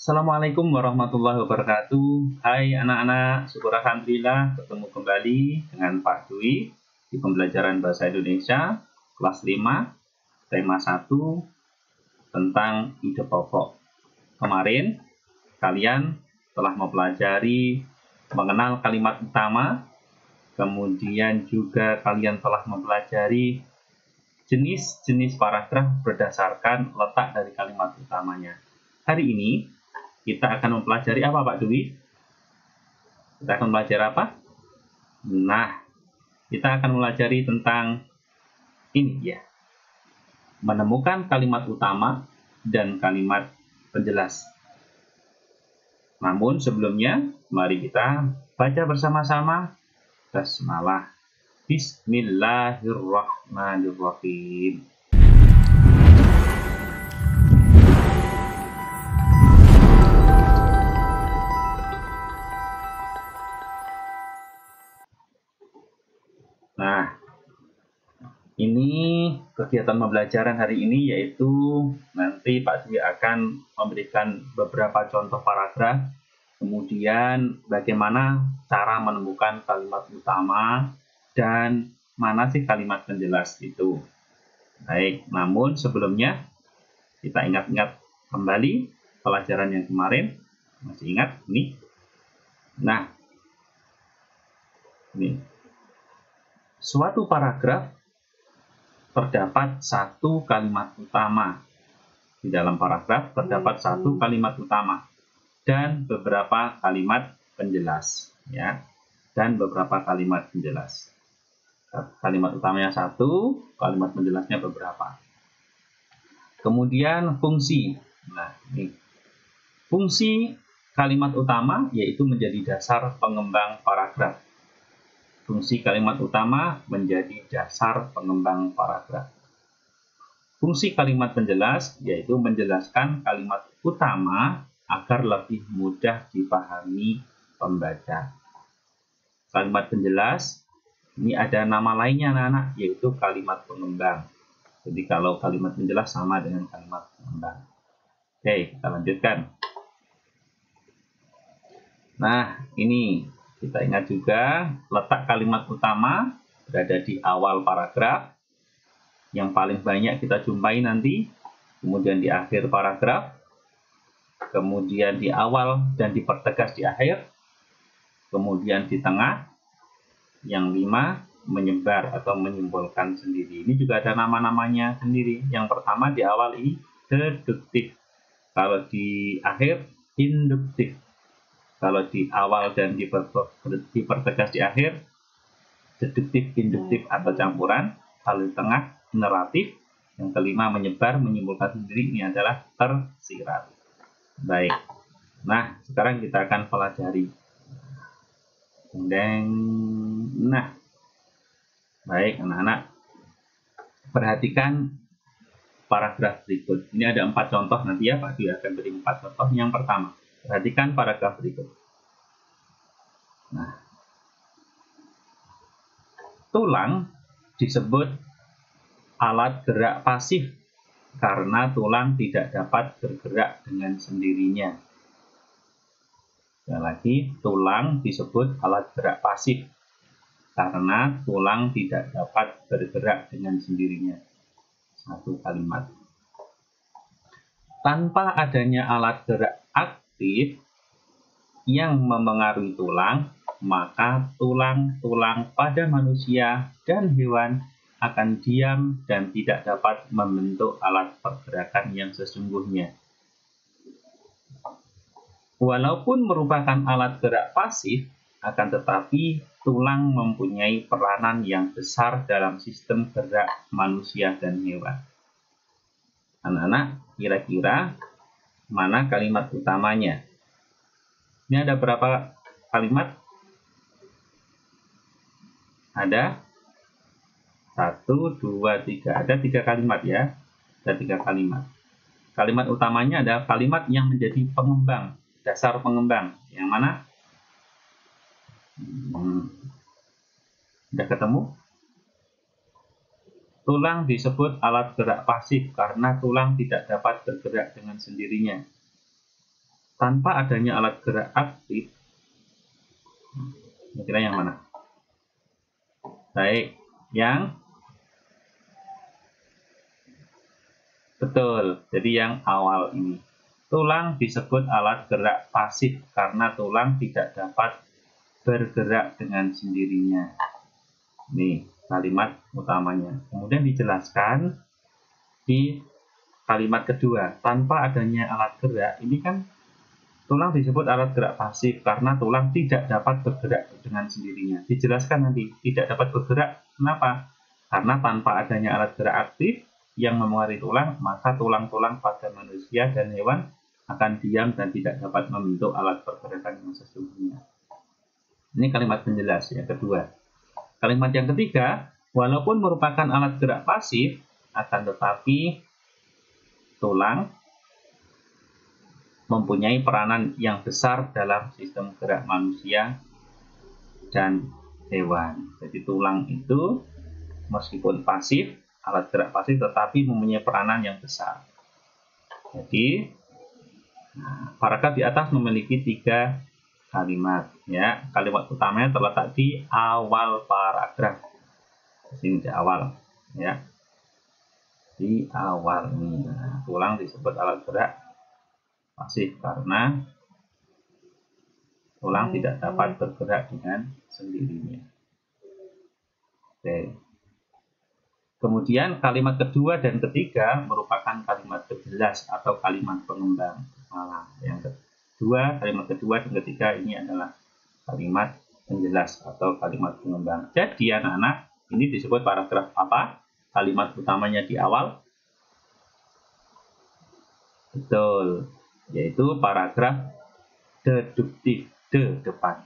Assalamualaikum warahmatullahi wabarakatuh. Hai anak-anak, syukur alhamdulillah ketemu kembali dengan Pak Dwi di pembelajaran bahasa Indonesia kelas 5, tema 1 tentang ide pokok. Kemarin kalian telah mempelajari mengenal kalimat utama, kemudian juga kalian telah mempelajari jenis-jenis paragraf berdasarkan letak dari kalimat utamanya. Hari ini kita akan mempelajari apa, Pak Dwi? Kita akan belajar apa? Nah, kita akan mempelajari tentang ini ya. Menemukan kalimat utama dan kalimat penjelas. Namun sebelumnya, mari kita baca bersama-sama basmalah. Bismillahirrahmanirrahim. Nah, ini kegiatan pembelajaran hari ini yaitu nanti Pak Dwi akan memberikan beberapa contoh paragraf, kemudian bagaimana cara menemukan kalimat utama dan mana sih kalimat penjelas itu. Baik, namun sebelumnya kita ingat-ingat kembali pelajaran yang kemarin. Masih ingat ini? Nah, ini. Suatu paragraf terdapat satu kalimat utama. Di dalam paragraf terdapat satu kalimat utama dan beberapa kalimat penjelas, ya. Dan beberapa kalimat penjelas. Kalimat utamanya satu, kalimat penjelasnya beberapa. Kemudian fungsi. Nah, ini fungsi kalimat utama yaitu menjadi dasar pengembang paragraf. Fungsi kalimat utama menjadi dasar pengembang paragraf. Fungsi kalimat penjelas yaitu menjelaskan kalimat utama agar lebih mudah dipahami pembaca. Kalimat penjelas ini ada nama lainnya anak-anak, yaitu kalimat pengembang. Jadi kalau kalimat penjelas sama dengan kalimat pengembang. Oke, kita lanjutkan. Nah, ini kita ingat juga letak kalimat utama berada di awal paragraf. Yang paling banyak kita jumpai nanti, kemudian di akhir paragraf, kemudian di awal dan dipertegas di akhir, kemudian di tengah, yang 5 menyebar atau menyimpulkan sendiri. Ini juga ada nama-namanya sendiri. Yang pertama di awal ini deduktif, kalau di akhir induktif. Kalau di awal dan dipertegas di akhir, deduktif, induktif atau campuran. Kalau di tengah, naratif. Yang kelima, menyebar, menyimpulkan sendiri. Ini adalah tersirat. Baik. Nah, sekarang kita akan pelajari. Nah, baik anak-anak. Perhatikan paragraf berikut. Ini ada 4 contoh nanti ya, Pak Dwi akan beri 4 contoh. Yang pertama, perhatikan paragraf berikut. Nah, tulang disebut alat gerak pasif karena tulang tidak dapat bergerak dengan sendirinya. Sekali lagi, tulang disebut alat gerak pasif karena tulang tidak dapat bergerak dengan sendirinya. Satu kalimat. Tanpa adanya alat gerak aktif yang memengaruhi tulang, maka tulang-tulang pada manusia dan hewan akan diam dan tidak dapat membentuk alat pergerakan yang sesungguhnya. Walaupun merupakan alat gerak pasif, akan tetapi tulang mempunyai peranan yang besar dalam sistem gerak manusia dan hewan. Anak-anak, kira-kira mana kalimat utamanya? Ini ada berapa kalimat? Ada 1, 2, 3. Ada 3 kalimat ya. Ada 3 kalimat. Kalimat utamanya ada kalimat yang menjadi pengembang, dasar pengembang. Yang mana? Sudah ketemu? Tulang disebut alat gerak pasif karena tulang tidak dapat bergerak dengan sendirinya. tanpa adanya alat gerak aktif. Kira-kira yang mana? Baik, yang betul. Jadi yang awal ini. Tulang disebut alat gerak pasif karena tulang tidak dapat bergerak dengan sendirinya. Ini kalimat utamanya. Kemudian dijelaskan di kalimat kedua, tanpa adanya alat gerak. Ini kan tulang disebut alat gerak pasif karena tulang tidak dapat bergerak dengan sendirinya. Dijelaskan nanti, tidak dapat bergerak. Kenapa? Karena tanpa adanya alat gerak aktif yang memengaruhi tulang, maka tulang-tulang pada manusia dan hewan akan diam dan tidak dapat membentuk alat pergerakan yang sesungguhnya. Ini kalimat penjelas yang kedua. Kalimat yang ketiga, walaupun merupakan alat gerak pasif, akan tetapi tulang mempunyai peranan yang besar dalam sistem gerak manusia dan hewan. Jadi tulang itu meskipun pasif, alat gerak pasif, tetapi mempunyai peranan yang besar. Jadi paragraf di atas memiliki 3 kalimat. Ya, kalimat utamanya terletak di awal paragraf. Di sini di awal, ya. Di awal ini, tulang disebut alat gerak pasif karena tulang tidak dapat bergerak dengan sendirinya. Oke. Kemudian kalimat kedua dan ketiga merupakan kalimat penjelas atau kalimat pengembang. Yang kedua, kalimat kedua dan ketiga ini adalah kalimat penjelas atau kalimat pengembang. Jadi anak-anak, ini disebut paragraf apa? Kalimat utamanya di awal. Betul, yaitu paragraf deduktif, depan.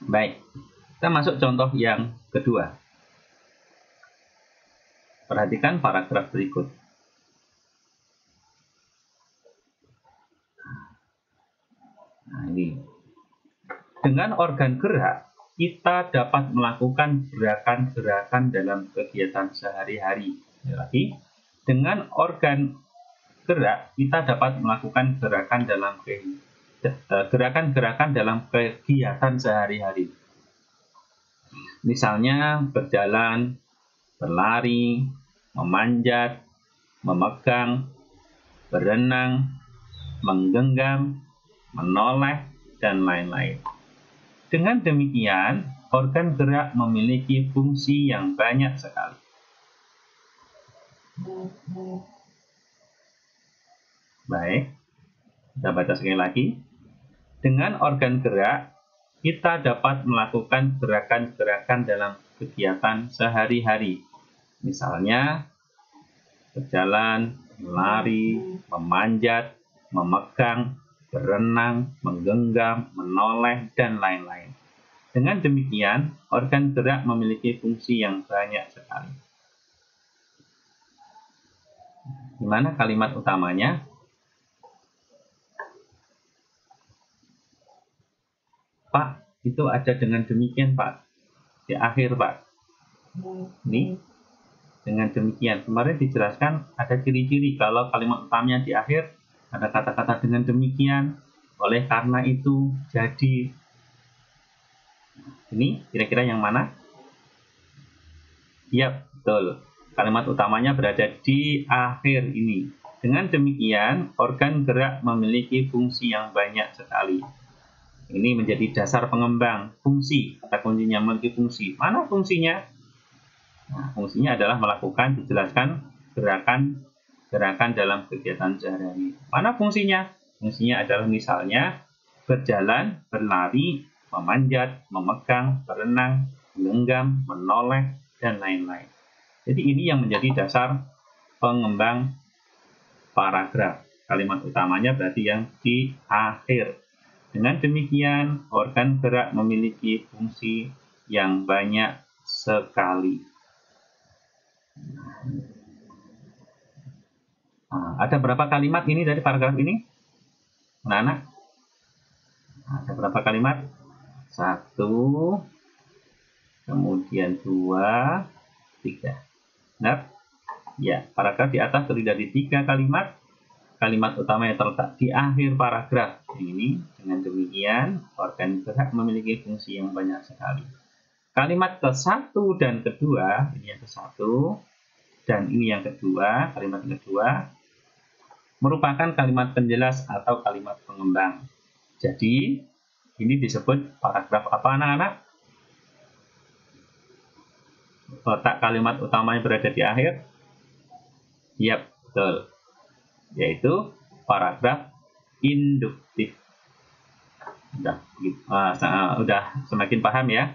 Baik, kita masuk contoh yang kedua. Perhatikan paragraf berikut. Nah, ini. Dengan organ gerak, kita dapat melakukan gerakan-gerakan dalam kegiatan sehari-hari. Lagi, dengan organ gerak, kita dapat melakukan gerakan-gerakan dalam kegiatan sehari-hari. Misalnya berjalan, berlari, memanjat, memegang, berenang, menggenggam, menoleh, dan lain-lain. Dengan demikian, organ gerak memiliki fungsi yang banyak sekali. Baik, kita baca sekali lagi. Dengan organ gerak, kita dapat melakukan gerakan-gerakan dalam kegiatan sehari-hari. Misalnya, berjalan, melari, memanjat, memegang, berenang, menggenggam, menoleh, dan lain-lain. Dengan demikian, organ gerak memiliki fungsi yang banyak sekali. Di mana kalimat utamanya? Pak, itu ada dengan demikian, Pak. Di akhir, Pak. Ini, dengan demikian. Kemarin dijelaskan ada ciri-ciri kalau kalimat utamanya di akhir, ada kata-kata dengan demikian, oleh karena itu, jadi. Ini kira-kira yang mana? Ya, betul. Kalimat utamanya berada di akhir ini. Dengan demikian, organ gerak memiliki fungsi yang banyak sekali. Ini menjadi dasar pengembang fungsi. Kata kuncinya memiliki fungsi. Mana fungsinya? Nah, fungsinya adalah melakukan, dijelaskan, gerakan dalam kegiatan sehari-hari. Mana fungsinya? Fungsinya adalah misalnya berjalan, berlari, memanjat, memegang, berenang, menggenggam, menoleh, dan lain-lain. Jadi ini yang menjadi dasar pengembang paragraf. Kalimat utamanya berarti yang di akhir. Dengan demikian, organ gerak memiliki fungsi yang banyak sekali. Nah, ada berapa kalimat ini dari paragraf ini? Anak-anak? Ada berapa kalimat? 1, kemudian 2, 3. Benar? Ya, paragraf di atas terdiri dari 3 kalimat. kalimat utama yang terletak di akhir paragraf ini. Dengan demikian, organ gerak memiliki fungsi yang banyak sekali. Kalimat ke-1 dan kedua, ini yang ke-1 dan ini yang kedua, kalimat kedua merupakan kalimat penjelas atau kalimat pengembang. Jadi, ini disebut paragraf apa anak-anak? Letak kalimat utamanya berada di akhir? Yap, betul. Yaitu paragraf induktif. Udah semakin paham ya?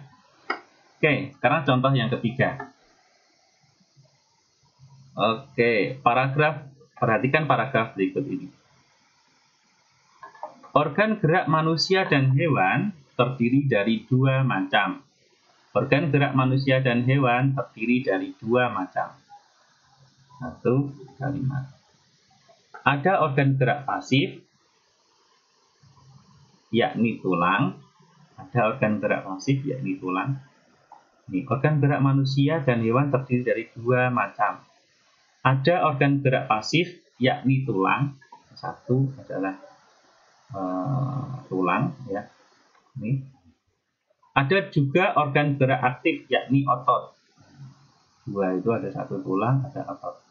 Oke, sekarang contoh yang ketiga. Oke, perhatikan paragraf berikut ini. Organ gerak manusia dan hewan terdiri dari dua macam. Organ gerak manusia dan hewan terdiri dari dua macam. Satu kalimat. Ada organ gerak pasif, yakni tulang. Ada organ gerak pasif, yakni tulang. Ini, organ gerak manusia dan hewan terdiri dari dua macam. Ada organ gerak pasif, yakni tulang. Satu adalah tulang, ya. Ini. Ada juga organ gerak aktif, yakni otot. Dua itu ada satu tulang, ada otot.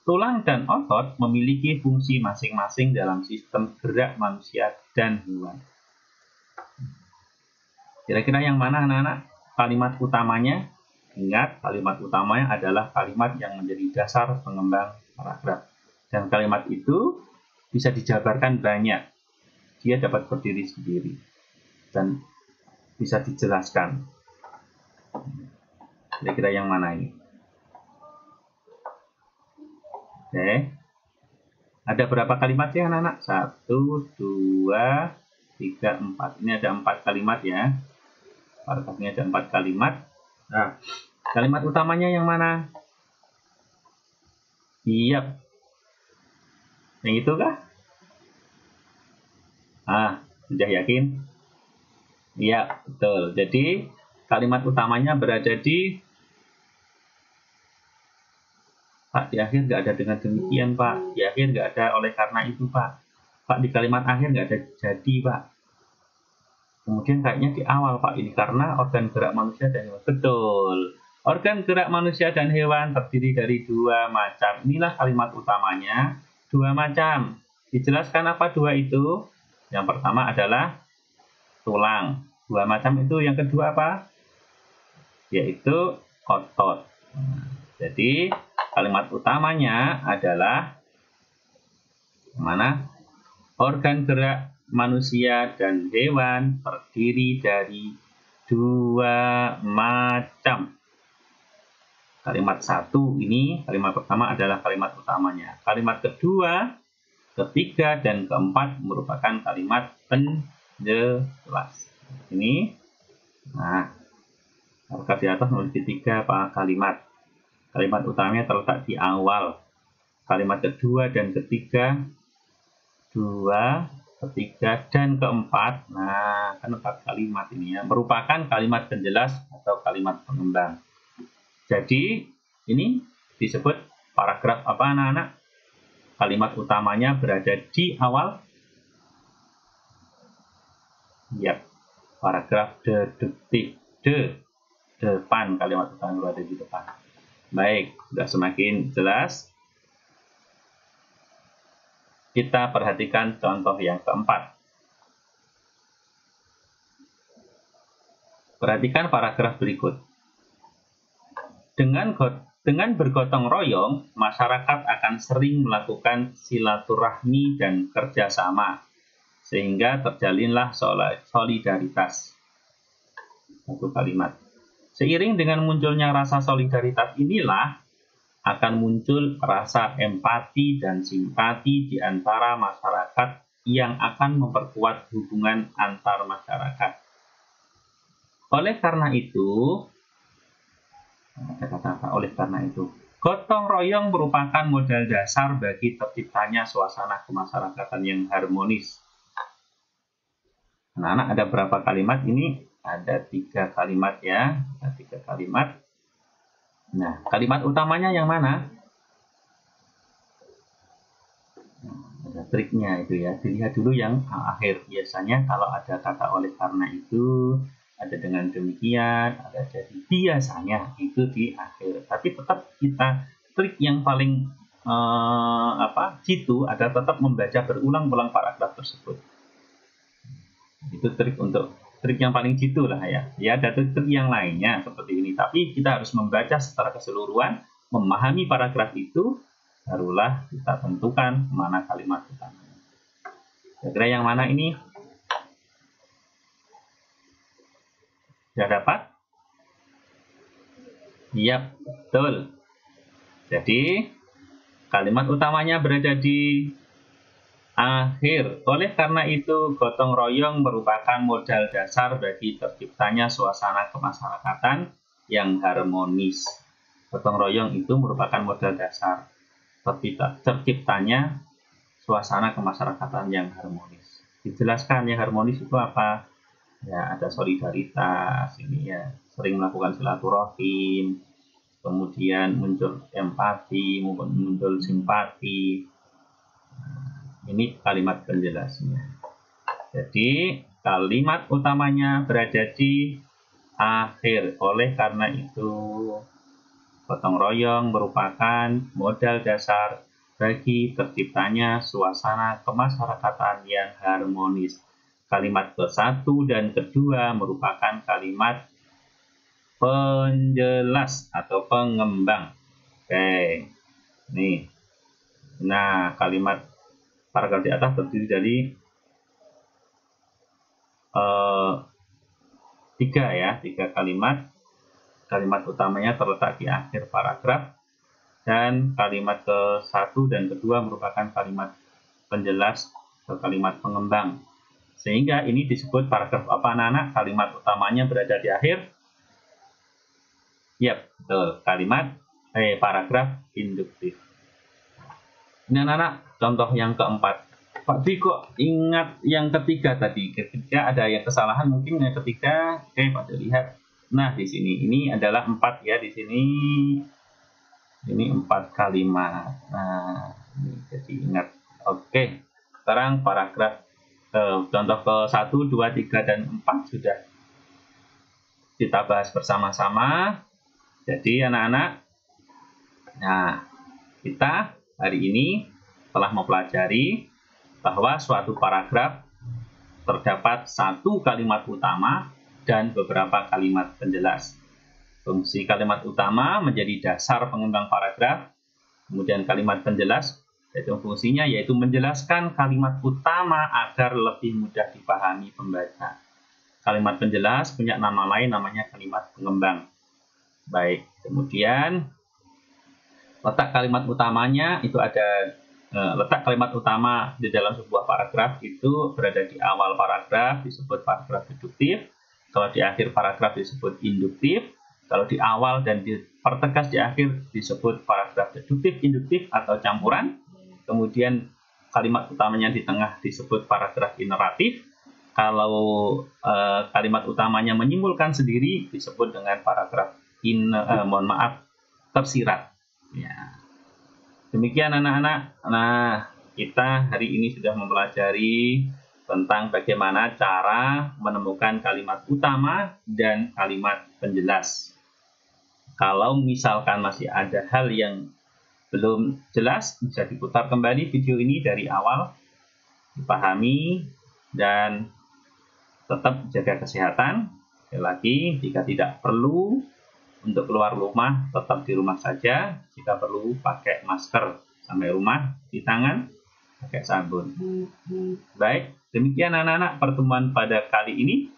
Tulang dan otot memiliki fungsi masing-masing dalam sistem gerak manusia dan hewan. Kira-kira yang mana anak-anak? Kalimat utamanya, ingat kalimat utamanya adalah kalimat yang menjadi dasar pengembang paragraf. Dan kalimat itu bisa dijabarkan banyak. Dia dapat berdiri sendiri. Dan bisa dijelaskan. Kira-kira yang mana ini? Oke. Ada berapa kalimat ya anak-anak? 1, 2, 3, 4. Ini ada 4 kalimat ya. Paragrafnya ada 4 kalimat. Nah, kalimat utamanya yang mana? Iya. Yang itu kah? Sudah yakin? Iya, betul. Jadi, kalimat utamanya berada di Pak, di akhir nggak ada dengan demikian, Pak. Di akhir nggak ada oleh karena itu, Pak. Pak, di kalimat akhir nggak ada jadi, Pak. Kemudian kayaknya di awal, Pak. Ini karena organ gerak manusia dan hewan. Betul. Organ gerak manusia dan hewan terdiri dari dua macam. Inilah kalimat utamanya. Dua macam. Dijelaskan apa dua itu? Yang pertama adalah tulang. Dua macam itu. Yang kedua apa? Yaitu otot. Jadi, kalimat utamanya adalah mana? Organ gerak manusia dan hewan terdiri dari dua macam. Kalimat satu ini, kalimat pertama adalah kalimat utamanya. Kalimat kedua, ketiga, dan keempat merupakan kalimat penjelas. Ini, paragraf di atas memiliki 3 kalimat. Kalimat utamanya terletak di awal. Kalimat kedua dan ketiga, 2, ketiga, dan keempat. Nah, kan 4 kalimat ini ya. Merupakan kalimat penjelas atau kalimat pengembang. Jadi, ini disebut paragraf apa anak-anak? Kalimat utamanya berada di awal. Ya, paragraf deduktif. Depan, kalimat utama berada di depan. Baik, sudah semakin jelas. Kita perhatikan contoh yang keempat. Perhatikan paragraf berikut. Dengan bergotong royong, masyarakat akan sering melakukan silaturahmi dan kerjasama, sehingga terjalinlah solidaritas. Satu kalimat. Seiring dengan munculnya rasa solidaritas inilah, akan muncul rasa empati dan simpati di antara masyarakat yang akan memperkuat hubungan antar masyarakat. Oleh karena itu, gotong royong merupakan modal dasar bagi terciptanya suasana kemasyarakatan yang harmonis. Anak-anak, ada berapa kalimat ini? Ada 3 kalimat ya. Ada 3 kalimat. Nah, kalimat utamanya yang mana? Nah, triknya itu ya, dilihat dulu yang akhir. Biasanya kalau ada kata oleh karena itu, ada dengan demikian, ada jadi, biasanya itu di akhir. Tapi tetap kita trik yang paling jitu ada tetap membaca berulang-ulang paragraf tersebut. Itu trik yang paling jitu lah ya. Ya ada trik-trik yang lainnya seperti ini. Tapi kita harus membaca secara keseluruhan, memahami paragraf itu, barulah kita tentukan mana kalimat utama. Kira-kira yang mana ini? Sudah dapat? Iya, betul. Jadi, kalimat utamanya berada di akhir. Oleh karena itu, gotong royong merupakan modal dasar bagi terciptanya suasana kemasyarakatan yang harmonis. Gotong royong itu merupakan modal dasar terciptanya suasana kemasyarakatan yang harmonis. Dijelaskan yang harmonis itu apa? Ya, ada solidaritas, ini ya, sering melakukan silaturahim, kemudian muncul empati, muncul simpati. Ini kalimat penjelasnya. Jadi, kalimat utamanya berada di akhir. Oleh karena itu, gotong royong merupakan modal dasar bagi terciptanya suasana kemasyarakatan yang harmonis. Kalimat ke-1 dan kedua merupakan kalimat penjelas atau pengembang. Oke, nih. Nah, kalimat paragraf di atas terdiri dari 3 kalimat. Kalimat utamanya terletak di akhir paragraf, dan kalimat ke-1 dan kedua merupakan kalimat penjelas atau kalimat pengembang. Sehingga ini disebut paragraf apa anak-anak? Kalimat utamanya berada di akhir. Yap, betul. Paragraf induktif. Ini anak-anak, contoh yang keempat. Pak Dwi kok ingat yang ketiga tadi? Ketika ada yang kesalahan mungkin yang ketiga. Oke, Pak Dwi lihat. Nah, di sini ini adalah 4 ya. Di sini ini 4 kalimat. Nah, ini jadi ingat. Oke, sekarang paragraf contoh ke-1, 2, 3, dan 4 sudah kita bahas bersama-sama. Jadi anak-anak, nah kita hari ini telah mempelajari bahwa suatu paragraf terdapat 1 kalimat utama dan beberapa kalimat penjelas. Fungsi kalimat utama menjadi dasar pengembang paragraf, kemudian kalimat penjelas yaitu fungsinya yaitu menjelaskan kalimat utama agar lebih mudah dipahami pembaca. Kalimat penjelas punya nama lain namanya kalimat pengembang. Baik, kemudian letak kalimat utamanya itu ada letak kalimat utama di dalam sebuah paragraf itu berada di awal paragraf disebut paragraf deduktif, kalau di akhir paragraf disebut induktif, kalau di awal dan dipertegas di akhir disebut paragraf deduktif, induktif atau campuran. Kemudian kalimat utamanya di tengah disebut paragraf ineratif. Kalau kalimat utamanya menyimpulkan sendiri disebut dengan paragraf tersirat. Ya. Demikian anak-anak. Nah, kita hari ini sudah mempelajari tentang bagaimana cara menemukan kalimat utama dan kalimat penjelas. Kalau misalkan masih ada hal yang belum jelas, bisa diputar kembali video ini dari awal, dipahami, dan tetap jaga kesehatan. Sekali lagi, jika tidak perlu untuk keluar rumah, tetap di rumah saja. Jika perlu, pakai masker sampai rumah, di tangan, pakai sabun. Baik, demikian anak-anak pertemuan pada kali ini.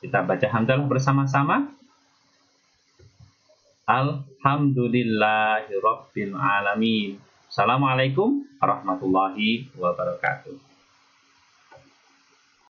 Kita baca hamdalah bersama-sama. Alhamdulillahirabbil alamin. Assalamualaikum warahmatullahi wabarakatuh.